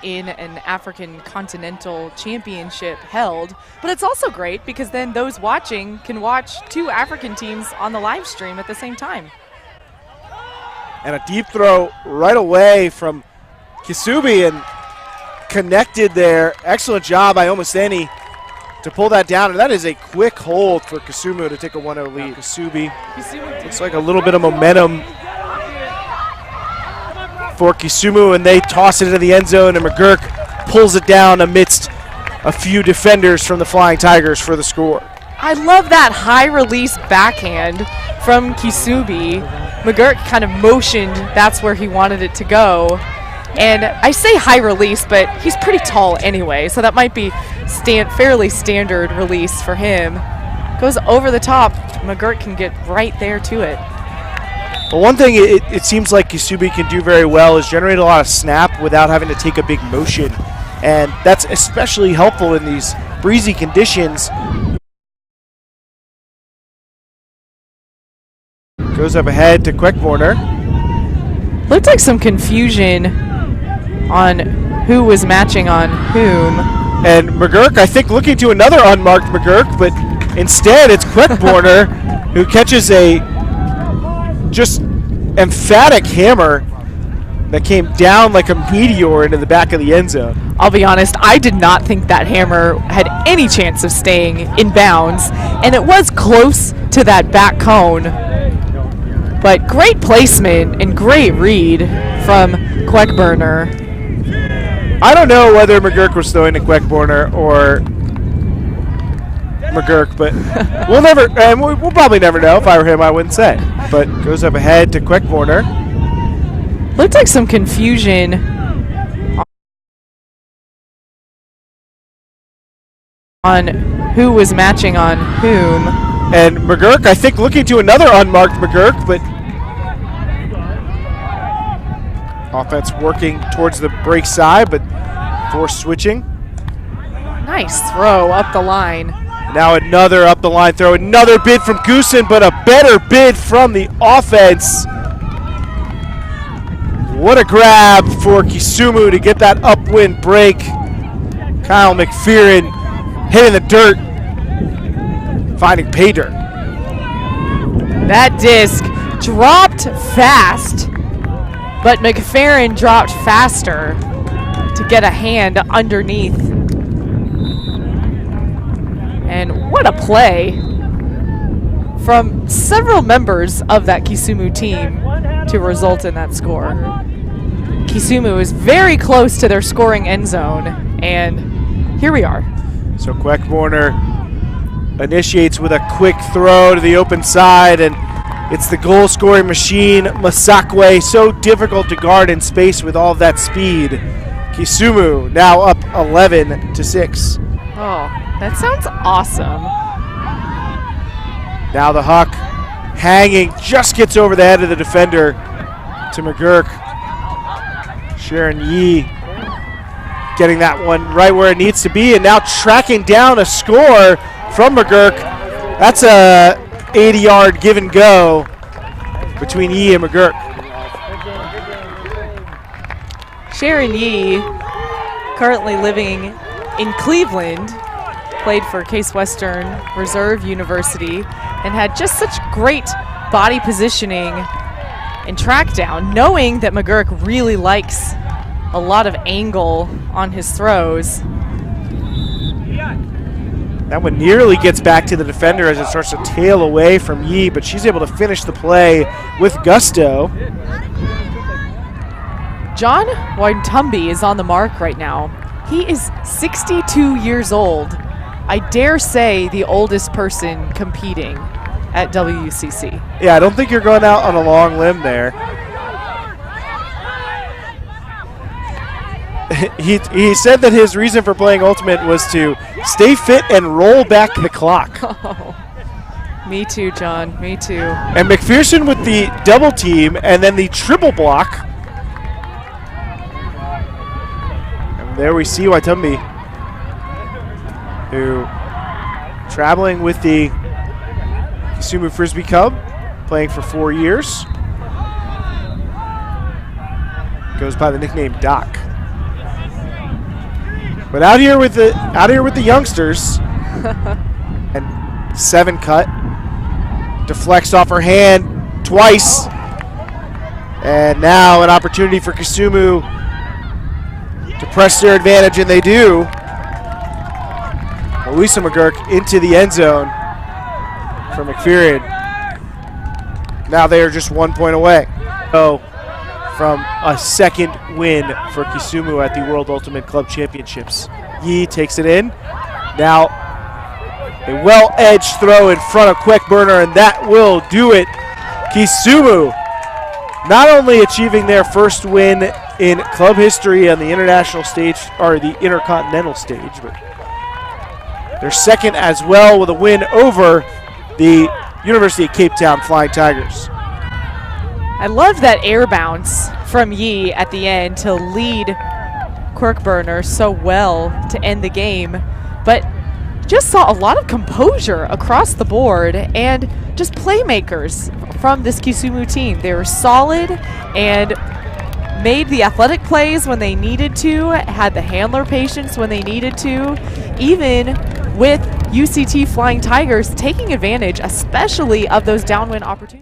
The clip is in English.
in an African Continental Championship held, but it's also great because then those watching can watch two African teams on the live stream at the same time. And a deep throw right away from Kisumu and connected there. Excellent job by Omaseni to pull that down, and that is a quick hold for Kisumu to take a 1-0 lead. Kisumu looks like a little bit of momentum for Kisumu, and they toss it into the end zone, and McGurk pulls it down amidst a few defenders from the Flying Tigers for the score. I love that high release backhand from Kisumu. McGurk kind of motioned that's where he wanted it to go. And I say high release, but he's pretty tall anyway, so that might be fairly standard release for him. Goes over the top. McGurk can get right there to it. Well, one thing it seems like Kisumu can do very well is generate a lot of snap without having to take a big motion. And that's especially helpful in these breezy conditions. Goes up ahead to Kwekborner. Looked like some confusion on who was matching on whom. And McGurk, I think, looking to another unmarked McGurk, but instead it's Kwekborner who catches a just emphatic hammer that came down like a meteor into the back of the end zone. I'll be honest, I did not think that hammer had any chance of staying in bounds, and it was close to that back cone. But great placement and great read from Kwekborner. I don't know whether McGurk was throwing to Kwekborner or McGurk, but we'll probably never know. If I were him, I wouldn't say. But goes up ahead to Kwekborner. Looked like some confusion on who was matching on whom. And McGurk, I think, looking to another unmarked McGurk, but offense working towards the break side, but forced switching. Nice throw up the line. Now another up the line throw, another bid from Goosen, but a better bid from the offense. What a grab for Kisumu to get that upwind break. Kyle McPherson hitting the dirt, finding pay dirt. That disc dropped fast, but McPherson dropped faster to get a hand underneath. And what a play from several members of that Kisumu team to result in that score. Kisumu is very close to their scoring end zone, and here we are. So Kwekborner initiates with a quick throw to the open side, and it's the goal-scoring machine, Masakwe, so difficult to guard in space with all of that speed. Kisumu now up 11-6. Oh, that sounds awesome. Now the Huck hanging, just gets over the head of the defender to McGurk. Sharon Yee getting that one right where it needs to be, and now tracking down a score from McGurk. That's a 80-yard give and go between Yee and McGurk. Sharon Yee, currently living in Cleveland, played for Case Western Reserve University, and had just such great body positioning and track down, knowing that McGurk really likes a lot of angle on his throws. That one nearly gets back to the defender as it starts to tail away from Yee, but she's able to finish the play with gusto. John Waitumbi is on the mark right now. He is 62 years old. I dare say the oldest person competing at WUCC. Yeah, I don't think you're going out on a long limb there. He said that his reason for playing Ultimate was to stay fit and roll back the clock. Oh, me too, John, me too. And McPherson with the double team and then the triple block. And there we see Waitumbi, who traveling with the Kisumu Frisbee Cub, playing for 4 years. Goes by the nickname Doc. But out here with the youngsters, and 7 cut, deflects off her hand twice, and now an opportunity for Kisumu to press their advantage, and they do. Louisa McGurk into the end zone for McPherson. Now they are just 1 point away. So from a second win for Kisumu at the World Ultimate Club Championships. Yi takes it in. Now a well-edged throw in front of Quick Burner, and that will do it. Kisumu not only achieving their first win in club history on the international stage, or the intercontinental stage, but their second as well, with a win over the University of Cape Town Flying Tigers. I love that air bounce from Yi at the end to lead Quirkburner so well to end the game, but just saw a lot of composure across the board and just playmakers from this Kisumu team. They were solid and made the athletic plays when they needed to, had the handler patience when they needed to, even with UCT Flying Tigers taking advantage, especially of those downwind opportunities.